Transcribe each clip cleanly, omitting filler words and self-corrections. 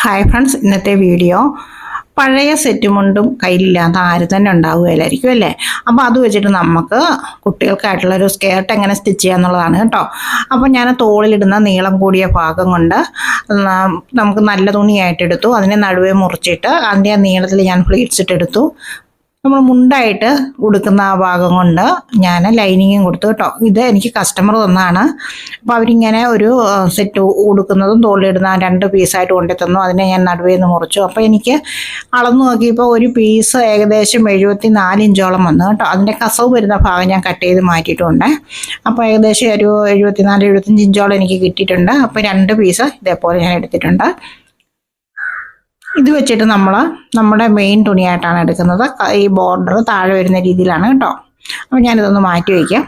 Hi friends, ഇന്നത്തെ video പഴയ set മുണ്ടും കയ്യിലില്ലാത്ത ആരും തന്നെ ഉണ്ടാവുകയില്ലായിരിക്കും അല്ലേ. അപ്പോൾ അത് വെച്ചിട്ട് നമുക്ക് കുട്ടികൾക്കായിട്ടുള്ളൊരു സ്കേർട്ട് എങ്ങനെ സ്റ്റിച്ച് ചെയ്യാന്നുള്ളതാണ് കേട്ടോ. അപ്പോൾ ഞാൻ തോളിലിടുന്ന നീളം കൂടിയ ഭാഗം കൊണ്ട് നമുക്ക് നല്ല തുണിയായിട്ട് എടുത്തു. അതിനെ നടുവേ മുറിച്ചിട്ട് അതിൻ്റെ നീളത്തിൽ ഞാൻ പ്ലീറ്റ്സ് ഇട്ടെടുത്തു. നമ്മൾ മുണ്ടായിട്ട് ഉടുക്കുന്ന ആ ഭാഗം കൊണ്ട് ഞാൻ ലൈനിങ്ങും കൊടുത്തു കേട്ടോ. ഇത് എനിക്ക് കസ്റ്റമർ തന്നാണ്. അപ്പോൾ അവരിങ്ങനെ ഒരു സെറ്റ് ഉടുക്കുന്നതും തോളിലിടുന്ന 2 പീസായിട്ട് കൊണ്ടുത്തന്നു. അതിനെ ഞാൻ നടുവേ നിന്ന് മുറിച്ചു. അപ്പോൾ എനിക്ക് അളന്നു നോക്കിയപ്പോൾ ഒരു പീസ് ഏകദേശം 74 ഇഞ്ചോളം വന്നു കേട്ടോ. അതിൻ്റെ കസവ് വരുന്ന ഭാഗം ഞാൻ കട്ട് ചെയ്ത് മാറ്റിയിട്ടുണ്ട്. അപ്പോൾ ഏകദേശം ഒരു 74-75 ഇഞ്ചോളം എനിക്ക് കിട്ടിയിട്ടുണ്ട്. അപ്പോൾ 2 പീസ് ഇതേപോലെ ഞാൻ എടുത്തിട്ടുണ്ട്. ഇത് വെച്ചിട്ട് നമ്മൾ നമ്മുടെ മെയിൻ തുണിയായിട്ടാണ് എടുക്കുന്നത്. ഈ ബോർഡർ താഴെ വരുന്ന രീതിയിലാണ് കേട്ടോ. അപ്പോൾ ഞാനിതൊന്ന് മാറ്റി വയ്ക്കാം.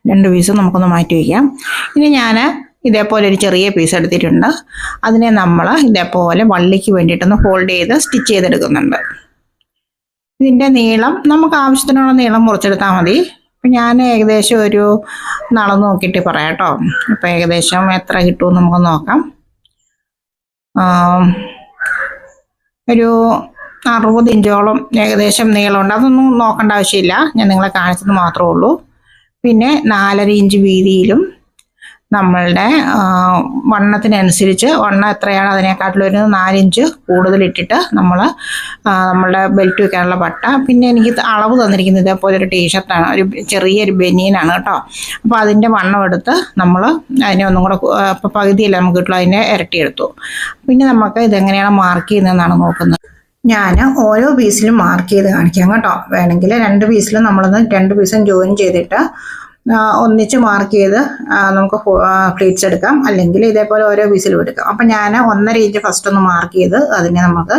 2 പീസ് നമുക്കൊന്ന് മാറ്റി വയ്ക്കാം. ഇനി ഞാൻ ഇതേപോലെ ഒരു ചെറിയ പീസ് എടുത്തിട്ടുണ്ട്. അതിനെ നമ്മൾ ഇതേപോലെ വള്ളിക്ക് വേണ്ടിയിട്ടൊന്ന് ഫോൾഡ് ചെയ്ത് സ്റ്റിച്ച് ചെയ്തെടുക്കുന്നുണ്ട്. ഇതിൻ്റെ നീളം നമുക്ക് ആവശ്യത്തിനുള്ള നീളം മുറിച്ചെടുത്താൽ മതി. അപ്പം ഞാൻ ഏകദേശം ഒരു നടന്ന് നോക്കിയിട്ട് പറയാം കേട്ടോ. അപ്പോൾ ഏകദേശം എത്ര കിട്ടുമെന്ന് നമുക്ക് നോക്കാം. ഒരു 60 ഇഞ്ചോളം ഏകദേശം നീളമുണ്ട്. അതൊന്നും നോക്കേണ്ട ആവശ്യമില്ല, ഞാൻ നിങ്ങളെ കാണിച്ചത് മാത്രമേ ഉള്ളൂ. പിന്നെ 4.5 ഇഞ്ച് വീതിയിലും നമ്മളുടെ വണ്ണത്തിനനുസരിച്ച് വണ്ണം എത്രയാണ് അതിനെക്കാട്ടിലൊരു 4 ഇഞ്ച് കൂടുതലിട്ടിട്ട് നമ്മളുടെ ബെൽറ്റ് വയ്ക്കാനുള്ള പട്ട. പിന്നെ എനിക്ക് അളവ് തന്നിരിക്കുന്നത് ഇതേപോലെ ഒരു ടീഷർട്ടാണ്, ഒരു ചെറിയൊരു ബനിയനാണ് കേട്ടോ. അപ്പോൾ അതിൻ്റെ വണ്ണം എടുത്ത് നമ്മൾ അതിനെ ഒന്നും കൂടെ ഇപ്പോൾ പകുതിയല്ല നമുക്ക് കിട്ടുള്ളൂ, അതിൻ്റെ ഇരട്ടിയെടുത്തു. പിന്നെ നമുക്ക് ഇതെങ്ങനെയാണ് മാർക്ക് ചെയ്യുന്നതെന്നാണ് നോക്കുന്നത്. ഞാൻ ഓരോ പീസിലും മാർക്ക് ചെയ്ത് കാണിക്കാം കേട്ടോ. വേണമെങ്കിൽ 2 പീസിലും നമ്മളൊന്ന് 2 പീസും ജോയിൻ ചെയ്തിട്ട് ഒന്നിച്ച് മാർക്ക് ചെയ്ത് നമുക്ക് പ്ലീറ്റ്സ് എടുക്കാം, അല്ലെങ്കിൽ ഇതേപോലെ ഓരോ പീസിലും എടുക്കാം. അപ്പം ഞാൻ 1.5 ഇഞ്ച് ഫസ്റ്റ് ഒന്ന് മാർക്ക് ചെയ്ത് അതിനെ നമുക്ക്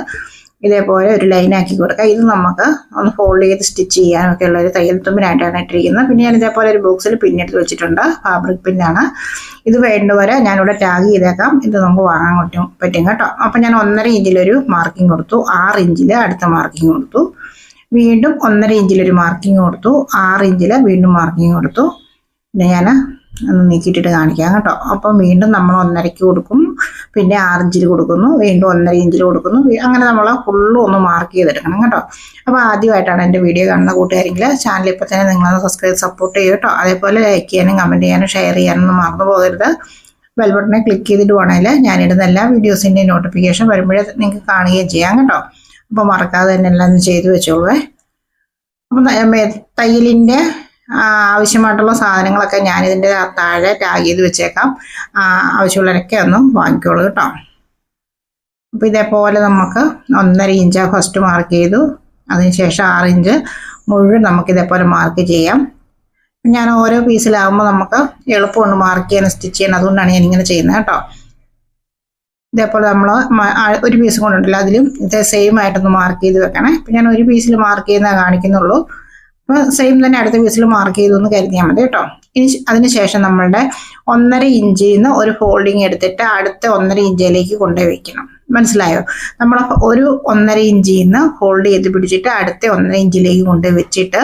ഇതേപോലെ ഒരു ലൈനാക്കി കൊടുക്കാം. ഇത് നമുക്ക് ഒന്ന് ഫോൾഡ് ചെയ്ത് സ്റ്റിച്ച് ചെയ്യാനൊക്കെ ഉള്ള ഒരു തയ്യൽ തുമ്പിനായിട്ടാണ് ഇട്ടിരിക്കുന്നത്. പിന്നെ ഞാൻ ഇതേപോലെ ഒരു ബോക്സിൽ പിന്നെടുത്ത് വെച്ചിട്ടുണ്ട്, ഫാബ്രിക് പിന്നാണ്. ഇത് വേണ്ടവരെ ഞാനിവിടെ ടാഗ് ചെയ്തേക്കാം. ഇത് നമുക്ക് വാങ്ങാൻ പറ്റും കേട്ടോ. അപ്പം ഞാൻ 1.5 ഇഞ്ചിലൊരു മാർക്കിംഗ് കൊടുത്തു, 6 ഇഞ്ചിൽ അടുത്ത മാർക്കിംഗ് കൊടുത്തു, വീണ്ടും 1.5 ഇഞ്ചിലൊരു മാർക്കിംഗ് കൊടുത്തു, 6 ഇഞ്ചിൽ വീണ്ടും മാർക്കിംഗ് കൊടുത്തു. പിന്നെ ഞാൻ ഒന്ന് നീക്കിയിട്ടിട്ട് കാണിക്കാം കേട്ടോ. അപ്പം വീണ്ടും നമ്മൾ 1.5 കൊടുക്കും, പിന്നെ 6 ഇഞ്ചിൽ കൊടുക്കുന്നു, വീണ്ടും 1.5 ഇഞ്ചിൽ കൊടുക്കുന്നു. അങ്ങനെ നമ്മൾ ഫുള്ളും ഒന്ന് മാർക്ക് ചെയ്തെടുക്കണം കേട്ടോ. അപ്പോൾ ആദ്യമായിട്ടാണ് എൻ്റെ വീഡിയോ കാണുന്ന കൂട്ടുകാരെങ്കിൽ ചാനൽ ഇപ്പോൾ തന്നെ നിങ്ങളൊന്ന് സബ്സ്ക്രൈബ് സപ്പോർട്ട് ചെയ്യും കേട്ടോ. അതേപോലെ ലൈക്ക് ചെയ്യാനും കമൻറ്റ് ചെയ്യാനും ഷെയർ ചെയ്യാനൊന്നും മറന്നു പോകരുത്. ബെൽ ബട്ടനെ ക്ലിക്ക് ചെയ്തിട്ട് വേണമെങ്കിൽ ഞാനിടുന്ന എല്ലാ വീഡിയോസിൻ്റെയും നോട്ടിഫിക്കേഷൻ വരുമ്പോഴേ നിങ്ങൾക്ക് കാണുകയും ചെയ്യാം കേട്ടോ. അപ്പോൾ മറക്കാതെ തന്നെ എല്ലാം ചെയ്ത് വെച്ചോളൂ. അപ്പം തയ്യലിൻ്റെ ആവശ്യമായിട്ടുള്ള സാധനങ്ങളൊക്കെ ഞാനിതിൻ്റെ താഴെ ടാഗ് ചെയ്ത് വെച്ചേക്കാം. ആവശ്യമുള്ളവരൊക്കെ ഒന്ന് വാങ്ങിക്കോളൂ കേട്ടോ. അപ്പോൾ ഇതേപോലെ നമുക്ക് 1.5 ഇഞ്ച് ഫസ്റ്റ് മാർക്ക് ചെയ്തു, അതിനുശേഷം 6 ഇഞ്ച് മുഴുവൻ നമുക്ക് ഇതേപോലെ മാർക്ക് ചെയ്യാം. ഞാൻ ഓരോ പീസിലാകുമ്പോൾ നമുക്ക് എളുപ്പമുണ്ട് മാർക്ക് ചെയ്യാൻ, സ്റ്റിച്ച് ചെയ്യാൻ. അതുകൊണ്ടാണ് ഞാനിങ്ങനെ ചെയ്യുന്നത് കേട്ടോ. ഇതേപോലെ നമ്മൾ ഒരു പീസ് കൊണ്ടുണ്ടല്ലോ, അതിലും ഇതേ സെയിം ആയിട്ടൊന്ന് മാർക്ക് ചെയ്ത് വെക്കണേ. ഇപ്പം ഞാൻ ഒരു പീസിൽ മാർക്ക് ചെയ്യുന്നേ കാണിക്കുന്നുള്ളൂ. അപ്പോൾ സെയിം തന്നെ അടുത്ത പീസിൽ മാർക്ക് ചെയ്തൊന്ന് കരുതിയാൽ മതി കേട്ടോ. ഇനി അതിനുശേഷം നമ്മളുടെ 1.5 ഇഞ്ചിൽ നിന്ന് ഒരു ഫോൾഡിങ് എടുത്തിട്ട് അടുത്ത 1.5 ഇഞ്ചിലേക്ക് കൊണ്ടുപോയി വെക്കണം. മനസ്സിലായോ? നമ്മൾ ഒരു 1.5 ഇഞ്ചിൽ നിന്ന് ഹോൾഡ് ചെയ്ത് പിടിച്ചിട്ട് അടുത്ത 1.5 ഇഞ്ചിലേക്ക് കൊണ്ടുപോയി വെച്ചിട്ട്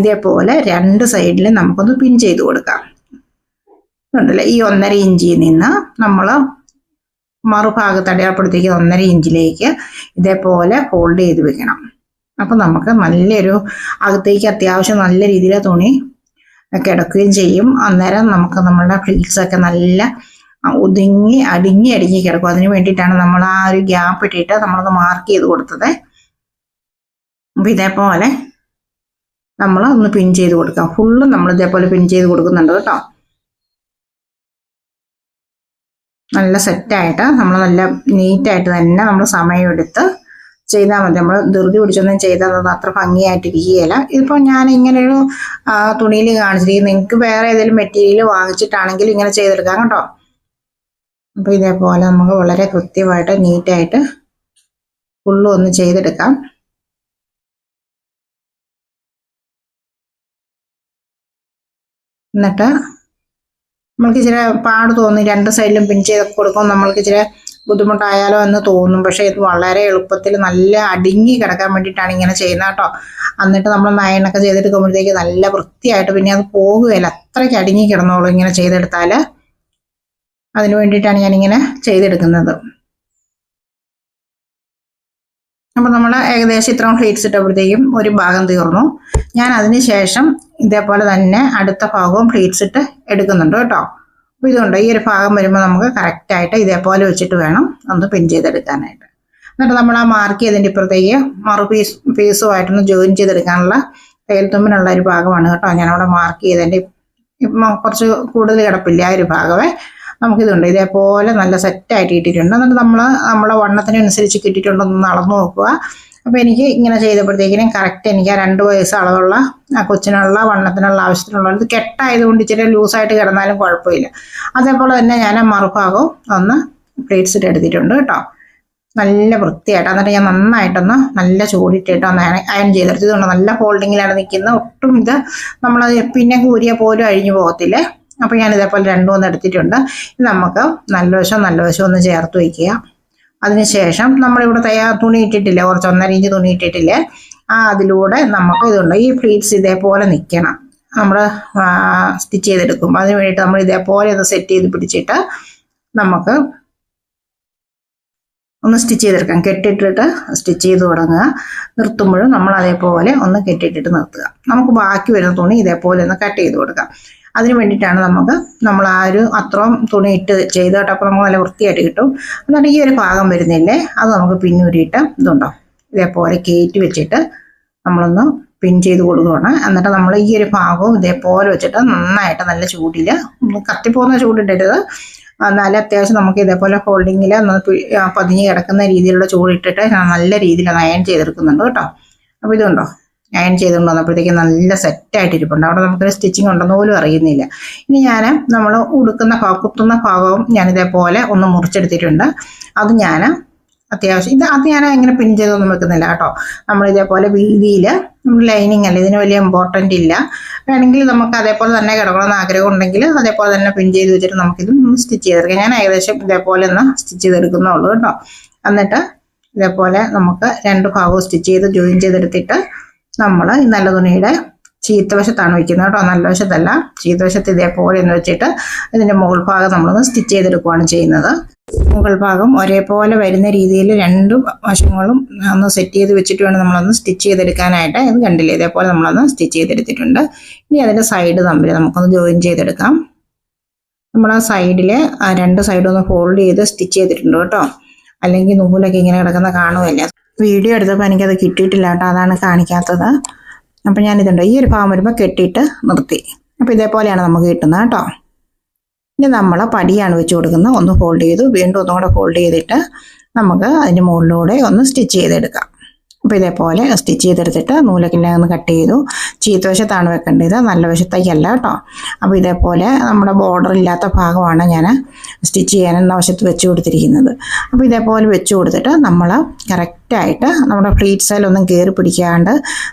ഇതേപോലെ 2 സൈഡിലും നമുക്കൊന്ന് പിൻ ചെയ്ത് കൊടുക്കാം. ഉണ്ടല്ലേ, ഈ 1.5 ഇഞ്ചിൽ നിന്ന് നമ്മൾ മറുഭാഗത്ത് അടയാളപ്പെടുത്തിക്ക് 1.5 ഇഞ്ചിലേക്ക് ഇതേപോലെ ഹോൾഡ് ചെയ്ത് വെക്കണം. അപ്പം നമുക്ക് നല്ലൊരു അകത്തേക്ക് അത്യാവശ്യം നല്ല രീതിയിൽ തുണി കിടക്കുകയും ചെയ്യും. അന്നേരം നമുക്ക് നമ്മളുടെ ഫ്ലീറ്റ്സൊക്കെ നല്ല അടിങ്ങി കിടക്കും. അതിന് വേണ്ടിയിട്ടാണ് നമ്മൾ ആ ഒരു ഗ്യാപ്പ് ഇട്ടിട്ട് നമ്മളൊന്ന് മാർക്ക് ചെയ്ത് കൊടുത്തത്. അപ്പം ഇതേപോലെ നമ്മൾ ഒന്ന് പിൻ ചെയ്ത് കൊടുക്കാം. ഫുള്ളും നമ്മൾ ഇതേപോലെ പിൻ ചെയ്ത് കൊടുക്കുന്നുണ്ട് കേട്ടോ. നല്ല സെറ്റായിട്ട് നമ്മൾ നല്ല നീറ്റായിട്ട് തന്നെ നമ്മൾ സമയമെടുത്ത് ചെയ്താൽ മതി. നമ്മൾ ധൃതി പിടിച്ചൊന്നും ചെയ്താൽ അത് അത്ര ഭംഗിയായിട്ടിരിക്കുകയില്ല. ഇതിപ്പോൾ ഞാൻ ഇങ്ങനെയൊരു തുണിയിൽ കാണിച്ചിരിക്കും. നിങ്ങൾക്ക് വേറെ ഏതെങ്കിലും മെറ്റീരിയൽ വാങ്ങിച്ചിട്ടാണെങ്കിൽ ഇങ്ങനെ ചെയ്തെടുക്കാം കേട്ടോ. അപ്പോൾ ഇതേപോലെ നമുക്ക് വളരെ കൃത്യമായിട്ട് നീറ്റായിട്ട് ഫുള്ളും ഒന്ന് ചെയ്തെടുക്കാം. എന്നിട്ട് നമ്മൾക്ക് ഇച്ചിരി പാട് തോന്നി 2 സൈഡിലും പിൻ ചെയ്തൊക്കെ കൊടുക്കുമ്പോൾ നമ്മൾക്ക് ഇച്ചിരി ബുദ്ധിമുട്ടായാലോ എന്ന് തോന്നും. പക്ഷേ ഇത് വളരെ എളുപ്പത്തിൽ നല്ല അടിങ്ങി കിടക്കാൻ വേണ്ടിയിട്ടാണ് ഇങ്ങനെ ചെയ്യുന്നത് കേട്ടോ. എന്നിട്ട് നമ്മൾ നയനൊക്കെ ചെയ്തെടുക്കുമ്പോഴത്തേക്ക് നല്ല വൃത്തിയായിട്ട് പിന്നെ അത് പോകുകയില്ല, അത്രയ്ക്ക് അടിങ്ങി കിടന്നോളൂ ഇങ്ങനെ ചെയ്തെടുത്താൽ. അതിന് വേണ്ടിയിട്ടാണ് ഞാനിങ്ങനെ ചെയ്തെടുക്കുന്നത്. അപ്പോൾ നമ്മൾ ഏകദേശം ഇത്രയും പ്ലീറ്റ്സ് ഇട്ടപ്പോഴത്തേക്കും ഒരു ഭാഗം തീർന്നു. ഞാൻ അതിന് ശേഷം ഇതേപോലെ തന്നെ അടുത്ത ഭാഗവും പ്ലീറ്റ്സ് ഇട്ട് എടുക്കുന്നുണ്ട് കേട്ടോ. അപ്പോൾ ഇതുണ്ട്, ഈ ഒരു ഭാഗം വരുമ്പോൾ നമുക്ക് കറക്റ്റായിട്ട് ഇതേപോലെ വെച്ചിട്ട് വേണം ഒന്ന് പിൻ ചെയ്തെടുക്കാനായിട്ട്. എന്നിട്ട് നമ്മൾ ആ മാർക്ക് ചെയ്തതിൻ്റെ ഇപ്പുറത്തേക്ക് പീസുമായിട്ടൊന്ന് ജോയിൻ ചെയ്തെടുക്കാനുള്ള തയ്യൽ തുമ്പിനുള്ള ഒരു ഭാഗമാണ് കേട്ടോ ഞാനവിടെ മാർക്ക് ചെയ്തതിൻ്റെ. കുറച്ച് കൂടുതൽ കിടപ്പില്ല ആ ഒരു ഭാഗമേ. നമുക്കിതുണ്ട് ഇതേപോലെ നല്ല സെറ്റായിട്ട് ഇട്ടിട്ടുണ്ട്. എന്നിട്ട് നമ്മളെ വണ്ണത്തിനനുസരിച്ച് കിട്ടിയിട്ടുണ്ടെന്ന് അളന്ന് നോക്കുക. അപ്പോൾ എനിക്ക് ഇങ്ങനെ ചെയ്തപ്പോഴത്തേക്കിനും കറക്റ്റ് എനിക്ക് ആ 2 വയസ്സ് അളവുള്ള ആ കൊച്ചിനുള്ള വണ്ണത്തിനുള്ള ആവശ്യത്തിനുള്ള ഇത് കെട്ടായതുകൊണ്ട് ഇച്ചിരി ലൂസായിട്ട് കിടന്നാലും കുഴപ്പമില്ല. അതേപോലെ തന്നെ ഞാൻ ആ മറുഭാഗവും ഒന്ന് പ്ലേറ്റ്സ് ഇട്ട് എടുത്തിട്ടുണ്ട് കേട്ടോ, നല്ല വൃത്തിയായിട്ട്. എന്നിട്ട് ഞാൻ നന്നായിട്ടൊന്ന് നല്ല ചൂടിട്ടിട്ട് ഒന്ന് അയൺ ചെയ്തെടുത്ത്. ഇതുകൊണ്ട് നല്ല ഫോൾഡിങ്ങിലാണ് നിൽക്കുന്നത്, ഒട്ടും ഇത് നമ്മൾ പിന്നെ കൂരിയ പോലും അഴിഞ്ഞു പോകത്തില്ലേ. അപ്പോൾ ഞാൻ ഇതേപോലെ 2 എടുത്തിട്ടുണ്ട്. ഇത് നമുക്ക് നല്ല വശം ഒന്ന് ചേർത്ത് വയ്ക്കുക. അതിനുശേഷം നമ്മളിവിടെ തുണി ഇട്ടിട്ടില്ലേ, കുറച്ച് 1.5 ഇഞ്ച് തുണി ഇട്ടിട്ടില്ലേ, അതിലൂടെ നമുക്ക് ഇതുണ്ട് ഈ പ്ലീറ്റ്സ് ഇതേപോലെ നിൽക്കണം. നമ്മൾ സ്റ്റിച്ച് ചെയ്തെടുക്കും. അതിന് വേണ്ടിയിട്ട് നമ്മൾ ഇതേപോലെ ഒന്ന് സെറ്റ് ചെയ്ത് പിടിച്ചിട്ട് നമുക്ക് ഒന്ന് സ്റ്റിച്ച് ചെയ്തെടുക്കാം. കെട്ടിട്ടിട്ട് സ്റ്റിച്ച് ചെയ്ത് തുടങ്ങുക. നിർത്തുമ്പോഴും നമ്മൾ അതേപോലെ ഒന്ന് കെട്ടിയിട്ടിട്ട് നിർത്തുക. നമുക്ക് ബാക്കി വരുന്ന തുണി ഇതേപോലെ ഒന്ന് കട്ട് ചെയ്ത് കൊടുക്കാം. അതിന് വേണ്ടിയിട്ടാണ് നമ്മൾ ആ ഒരു അത്രയും തുണി ഇട്ട് ചെയ്ത് കേട്ടോ. അപ്പോൾ നമുക്ക് നല്ല വൃത്തിയായിട്ട് കിട്ടും. എന്നിട്ട് ഈ ഒരു ഭാഗം വരുന്നില്ലേ, അത് നമുക്ക് പിന്നൂരിയിട്ട് ഇതുണ്ടോ ഇതേപോലെ കയറ്റി വെച്ചിട്ട് നമ്മളൊന്ന് പിൻ ചെയ്ത് കൊടുക്കുകയാണ്. എന്നിട്ട് നമ്മൾ ഈ ഒരു ഭാഗവും ഇതേപോലെ വെച്ചിട്ട് നന്നായിട്ട് നല്ല ചൂടിൽ, കത്തിപ്പോകുന്ന ചൂടിട്ടരുത്, എന്നാലും അത്യാവശ്യം നമുക്ക് ഇതേപോലെ ഫോൾഡിങ്ങിൽ പതിഞ്ഞ് കിടക്കുന്ന രീതിയിലുള്ള ചൂടിട്ടിട്ട് നല്ല രീതിയിൽ അത് അയൺ ചെയ്തെടുക്കുന്നുണ്ട് കേട്ടോ. അപ്പോൾ ഇതുണ്ടോ അയൺ ചെയ്തുകൊണ്ട് വന്നപ്പോഴത്തേക്ക് നല്ല സെറ്റായിട്ട് ഇരിപ്പുണ്ട്. അവിടെ നമുക്കൊരു സ്റ്റിച്ചിങ് ഉണ്ടെന്ന് പോലും അറിയുന്നില്ല. ഇനി നമ്മൾ ഉടുക്കുന്ന കുത്തുന്ന ഭാഗവും ഞാനിതേപോലെ ഒന്ന് മുറിച്ചെടുത്തിട്ടുണ്ട്. അത് ഞാൻ അത്യാവശ്യം അത് ഞാൻ എങ്ങനെ പിൻ ചെയ്തൊന്നും വെക്കുന്നില്ല കേട്ടോ. നമ്മളിതേപോലെ വീതിയിൽ ലൈനിങ് അല്ല, ഇതിന് വലിയ ഇമ്പോർട്ടൻ്റ് ഇല്ല. വേണമെങ്കിൽ നമുക്ക് അതേപോലെ തന്നെ കിടക്കണമെന്ന് ആഗ്രഹം ഉണ്ടെങ്കിൽ അതേപോലെ തന്നെ പിൻ ചെയ്ത് വെച്ചിട്ട് നമുക്കിത് ഒന്ന് സ്റ്റിച്ച് ചെയ്തെടുക്കാം. ഞാൻ ഏകദേശം ഇതേപോലെ ഒന്ന് സ്റ്റിച്ച് ചെയ്തെടുക്കുന്നുള്ളൂ കേട്ടോ. എന്നിട്ട് ഇതേപോലെ നമുക്ക് 2 ഭാഗവും സ്റ്റിച്ച് ചെയ്ത് ജോയിൻ ചെയ്തെടുത്തിട്ട് നമ്മൾ ഈ നല്ല തുണിയുടെ ചീത്തവശത്താണ് വയ്ക്കുന്നത് കേട്ടോ, നല്ല വശത്തല്ല. ചീത്തവശത്ത് ഇതേപോലെ എന്ന് വെച്ചിട്ട് ഇതിൻ്റെ മുകൾ ഭാഗം നമ്മളൊന്ന് സ്റ്റിച്ച് ചെയ്തെടുക്കുകയാണ് ചെയ്യുന്നത്. മുകൾ ഭാഗം ഒരേപോലെ വരുന്ന രീതിയിൽ 2 വശങ്ങളും ഒന്ന് സെറ്റ് ചെയ്ത് വെച്ചിട്ട് വേണം നമ്മളൊന്ന് സ്റ്റിച്ച് ചെയ്തെടുക്കാനായിട്ട്. ഇത് കണ്ടില്ലേ, ഇതേപോലെ നമ്മളൊന്ന് സ്റ്റിച്ച് ചെയ്തെടുത്തിട്ടുണ്ട്. ഇനി അതിൻ്റെ സൈഡ് തമ്മിൽ നമുക്കൊന്ന് ജോയിൻ ചെയ്തെടുക്കാം. നമ്മൾ ആ സൈഡിൽ 2 സൈഡും ഒന്ന് ഫോൾഡ് ചെയ്ത് സ്റ്റിച്ച് ചെയ്തിട്ടുണ്ട് കേട്ടോ, അല്ലെങ്കിൽ നൂലൊക്കെ ഇങ്ങനെ കിടക്കുന്ന കാണുമല്ലേ. വീഡിയോ എടുത്തപ്പോൾ എനിക്കത് കിട്ടിയിട്ടില്ല കേട്ടോ, അതാണ് കാണിക്കാത്തത്. അപ്പോൾ ഞാനിതുണ്ട് ഈ ഒരു ഭാഗം വരുമ്പോൾ കെട്ടിയിട്ട് നിർത്തി. അപ്പോൾ ഇതേപോലെയാണ് നമുക്ക് കിട്ടുന്നത് കേട്ടോ. ഇനി നമ്മൾ പടിയാണ് വെച്ച് കൊടുക്കുന്നത്. ഒന്ന് ഫോൾഡ് ചെയ്തു, വീണ്ടും ഒന്നും കൂടെ ഫോൾഡ് ചെയ്തിട്ട് നമുക്ക് അതിൻ്റെ മുകളിലൂടെ ഒന്ന് സ്റ്റിച്ച് ചെയ്തെടുക്കാം. അപ്പോൾ ഇതേപോലെ സ്റ്റിച്ച് ചെയ്തെടുത്തിട്ട് നൂലൊക്കെ ഒന്ന് കട്ട് ചെയ്തു. ചീത്തവശത്താണ് വെക്കേണ്ടത്, നല്ല വശത്തേക്കല്ല കേട്ടോ. അപ്പോൾ ഇതേപോലെ നമ്മുടെ ബോർഡർ ഇല്ലാത്ത ഭാഗമാണ് ഞാൻ സ്റ്റിച്ച് ചെയ്യാനെന്ന വശത്ത് വെച്ച് കൊടുത്തിരിക്കുന്നത്. അപ്പോൾ ഇതേപോലെ വെച്ച് കൊടുത്തിട്ട് നമ്മൾ കറക്റ്റായിട്ട് നമ്മുടെ പ്ലീറ്റ്സിലൊന്നും കയറി പിടിക്കാണ്ട്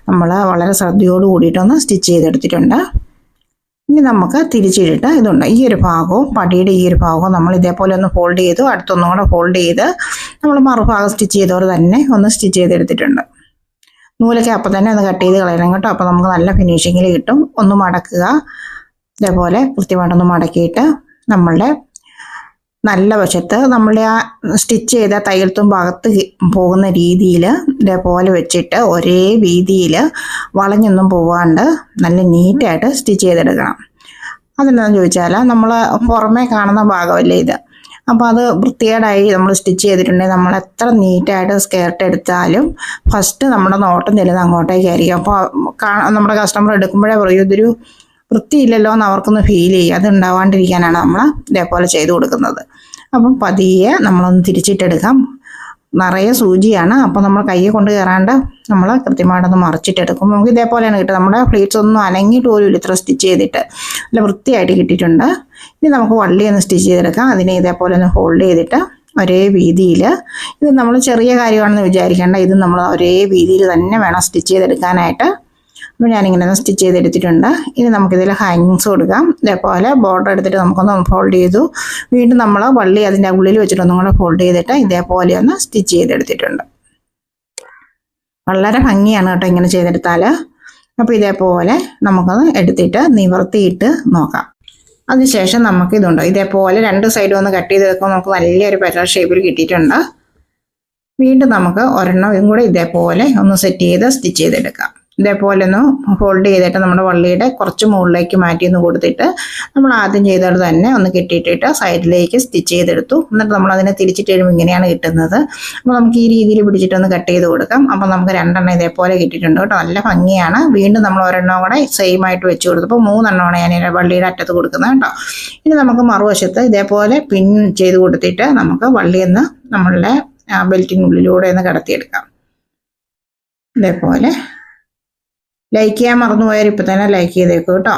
നമ്മൾ വളരെ ശ്രദ്ധയോട് കൂടിയിട്ടൊന്ന് സ്റ്റിച്ച് ചെയ്തെടുത്തിട്ടുണ്ട്. ഇനി നമുക്ക് തിരിച്ചിട്ടിട്ട് ഇതുണ്ട് ഈ ഒരു ഭാഗവും പടിയുടെ ഈ ഒരു ഭാഗവും നമ്മൾ ഇതേപോലെ ഒന്ന് ഫോൾഡ് ചെയ്തു, അടുത്തൊന്നും കൂടെ ഫോൾഡ് ചെയ്ത് നമ്മൾ മറുഭാഗം സ്റ്റിച്ച് ചെയ്തവർ തന്നെ ഒന്ന് സ്റ്റിച്ച് ചെയ്തെടുത്തിട്ടുണ്ട്. നൂലൊക്കെ അപ്പം തന്നെ ഒന്ന് കട്ട് ചെയ്ത് കളയണം കേട്ടോ, അപ്പോൾ നമുക്ക് നല്ല ഫിനിഷിങ്ങിൽ കിട്ടും. ഒന്ന് മടക്കുക, ഇതേപോലെ കൃത്യമായിട്ടൊന്ന് മടക്കിയിട്ട് നമ്മളുടെ നല്ല വശത്ത് നമ്മളുടെ ആ സ്റ്റിച്ച് ചെയ്ത തയ്യൽത്തും ഭാഗത്ത് പോകുന്ന രീതിയിൽ ഇതേപോലെ വെച്ചിട്ട് ഒരേ വീതിയിൽ വളഞ്ഞൊന്നും പോവാണ്ട് നല്ല നീറ്റായിട്ട് സ്റ്റിച്ച് ചെയ്തെടുക്കണം. അതെന്താണെന്ന് ചോദിച്ചാൽ നമ്മൾ പുറമേ കാണുന്ന ഭാഗമല്ലേ ഇത്, അപ്പോൾ അത് വൃത്തികേടായി നമ്മൾ സ്റ്റിച്ച് ചെയ്തിട്ടുണ്ടെങ്കിൽ നമ്മൾ എത്ര നീറ്റായിട്ട് സ്കേർട്ട് എടുത്താലും ഫസ്റ്റ് നമ്മുടെ നോട്ടം ചെല്ലുന്നത് അങ്ങോട്ടേക്കായിരിക്കും. അപ്പോൾ നമ്മുടെ കസ്റ്റമർ എടുക്കുമ്പോഴേ പറയും ഇതൊരു വൃത്തിയില്ലല്ലോ എന്ന് അവർക്കൊന്ന് ഫീൽ ചെയ്യും. അത് ഉണ്ടാവാണ്ടിരിക്കാനാണ് നമ്മൾ ഇതേപോലെ ചെയ്ത് കൊടുക്കുന്നത്. അപ്പം പതിയെ നമ്മളൊന്ന് തിരിച്ചിട്ടെടുക്കാം. നിറയെ സൂചിയാണ്, അപ്പോൾ നമ്മൾ കയ്യെ കൊണ്ട് കയറാണ്ട് നമ്മൾ കൃത്യമായിട്ടൊന്ന് മറിച്ചിട്ടെടുക്കും. നമുക്ക് ഇതേപോലെയാണ് കിട്ടുക. നമ്മുടെ പ്ലീറ്റ്സ് ഒന്നും അനങ്ങിയിട്ട് പോലും ഇത്ര സ്റ്റിച്ച് ചെയ്തിട്ട് നല്ല വൃത്തിയായിട്ട് കിട്ടിയിട്ടുണ്ട്. ഇനി നമുക്ക് വള്ളി ഒന്ന് സ്റ്റിച്ച് ചെയ്തെടുക്കാം. അതിനെ ഇതേപോലെ ഒന്ന് ഫോൾഡ് ചെയ്തിട്ട് ഒരേ വീതിയിൽ, ഇത് നമ്മൾ ചെറിയ കാര്യമാണെന്ന് വിചാരിക്കേണ്ട, ഇത് നമ്മൾ ഒരേ വീതിയിൽ തന്നെ വേണം സ്റ്റിച്ച് ചെയ്തെടുക്കാനായിട്ട്. അപ്പോൾ ഞാനിങ്ങനെ ഒന്ന് സ്റ്റിച്ച് ചെയ്തെടുത്തിട്ടുണ്ട്. ഇനി നമുക്കിതിൽ ഹാങ്ങിങ്സ് കൊടുക്കാം. ഇതേപോലെ ബോർഡർ എടുത്തിട്ട് നമുക്കൊന്ന് ഫോൾഡ് ചെയ്തു, വീണ്ടും നമ്മൾ വള്ളി അതിൻ്റെ ഉള്ളിൽ വെച്ചിട്ട് ഒന്നും കൂടെ ഫോൾഡ് ചെയ്തിട്ട് ഇതേപോലെ ഒന്ന് സ്റ്റിച്ച് ചെയ്തെടുത്തിട്ടുണ്ട്. വളരെ ഭംഗിയാണ് കേട്ടോ ഇങ്ങനെ ചെയ്തെടുത്താൽ. അപ്പോൾ ഇതേപോലെ നമുക്കൊന്ന് എടുത്തിട്ട് നിവർത്തിയിട്ട് നോക്കാം. അതിനുശേഷം നമുക്കിതുണ്ട് ഇതേപോലെ 2 സൈഡും ഒന്ന് കട്ട് ചെയ്ത് വെക്കുമ്പോൾ നമുക്ക് നല്ലൊരു പെറ്റൽ ഷേപ്പിൽ കിട്ടിയിട്ടുണ്ട്. വീണ്ടും നമുക്ക് ഒരെണ്ണം കൂടെ ഇതേപോലെ ഒന്ന് സെറ്റ് ചെയ്ത് സ്റ്റിച്ച് ചെയ്തെടുക്കാം. ഇതേപോലെ ഒന്ന് ഫോൾഡ് ചെയ്തിട്ട് നമ്മുടെ വള്ളിയുടെ കുറച്ച് മുകളിലേക്ക് മാറ്റി ഒന്ന് കൊടുത്തിട്ട് നമ്മൾ ആദ്യം ചെയ്തത് തന്നെ ഒന്ന് കെട്ടിയിട്ടിട്ട് സൈഡിലേക്ക് സ്റ്റിച്ച് ചെയ്തെടുത്തു. എന്നിട്ട് നമ്മൾ അതിനെ തിരിച്ചിട്ട് കഴിയുമ്പോൾ ഇങ്ങനെയാണ് കിട്ടുന്നത്. അപ്പോൾ നമുക്ക് ഈ രീതിയിൽ പിടിച്ചിട്ടൊന്ന് കട്ട് ചെയ്ത് കൊടുക്കാം. അപ്പോൾ നമുക്ക് 2 എണ്ണം ഇതേപോലെ കിട്ടിയിട്ടുണ്ട് കേട്ടോ. നല്ല ഭംഗിയാണ്. വീണ്ടും നമ്മൾ ഒരെണ്ണം കൂടെ സെയിം ആയിട്ട് വെച്ച് കൊടുത്തപ്പോൾ 3 എണ്ണമാണ് ഞാൻ വള്ളിയുടെ അറ്റത്ത് കൊടുക്കുന്നത് കേട്ടോ. ഇനി നമുക്ക് മറുവശത്ത് ഇതേപോലെ പിൻ ചെയ്ത് കൊടുത്തിട്ട് നമുക്ക് വള്ളിയൊന്ന് നമ്മളുടെ ബെൽറ്റിനുള്ളിലൂടെ ഒന്ന് കടത്തിയെടുക്കാം. ഇതേപോലെ ലൈക്ക് ചെയ്യാൻ മറന്നുപോയാൽ ഇപ്പം തന്നെ ലൈക്ക് ചെയ്തേക്കും കേട്ടോ.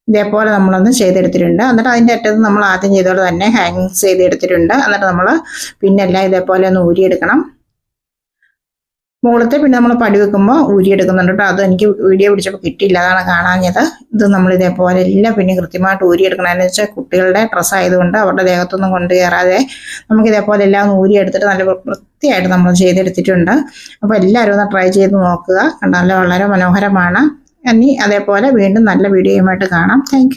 ഇതേപോലെ നമ്മളൊന്ന് ചെയ്തെടുത്തിട്ടുണ്ട്. എന്നിട്ട് അതിൻ്റെ അറ്റത്ത് നമ്മൾ ആദ്യം ചെയ്തോടെ തന്നെ ഹാങ്ങിങ്സ് ചെയ്തെടുത്തിട്ടുണ്ട്. എന്നിട്ട് നമ്മൾ പിന്നെല്ലാം ഇതേപോലെ ഒന്ന് ഊരിയെടുക്കണം. മുകളിലത്തെ പിന്നെ നമ്മൾ പടി വെക്കുമ്പോൾ ഊരിയെടുക്കുന്നുണ്ട് കേട്ടോ. അത് എനിക്ക് വീഡിയോ പിടിച്ചപ്പോൾ കിട്ടിയില്ല, അതാണ് കാണാഞ്ഞത്. ഇത് നമ്മൾ ഇതേപോലെ എല്ലാം പിന്നെ കൃത്യമായിട്ട് ഊരിയെടുക്കണം. എന്ന് വെച്ചാൽ കുട്ടികളുടെ ഡ്രസ്സ് ആയതുകൊണ്ട് അവരുടെ ദേഹത്തൊന്നും കൊണ്ട് കയറാതെ നമുക്ക് ഇതേപോലെ എല്ലാം ഊരിയെടുത്തിട്ട് നല്ല വൃത്തിയായിട്ട് നമ്മൾ ചെയ്തെടുത്തിട്ടുണ്ട്. അപ്പോൾ എല്ലാവരും ഒന്ന് ട്രൈ ചെയ്ത് നോക്കുക. കണ്ടാൽ വളരെ മനോഹരമാണ്. ഇനി അതേപോലെ വീണ്ടും നല്ല വീഡിയോയുമായിട്ട് കാണാം. Thank you.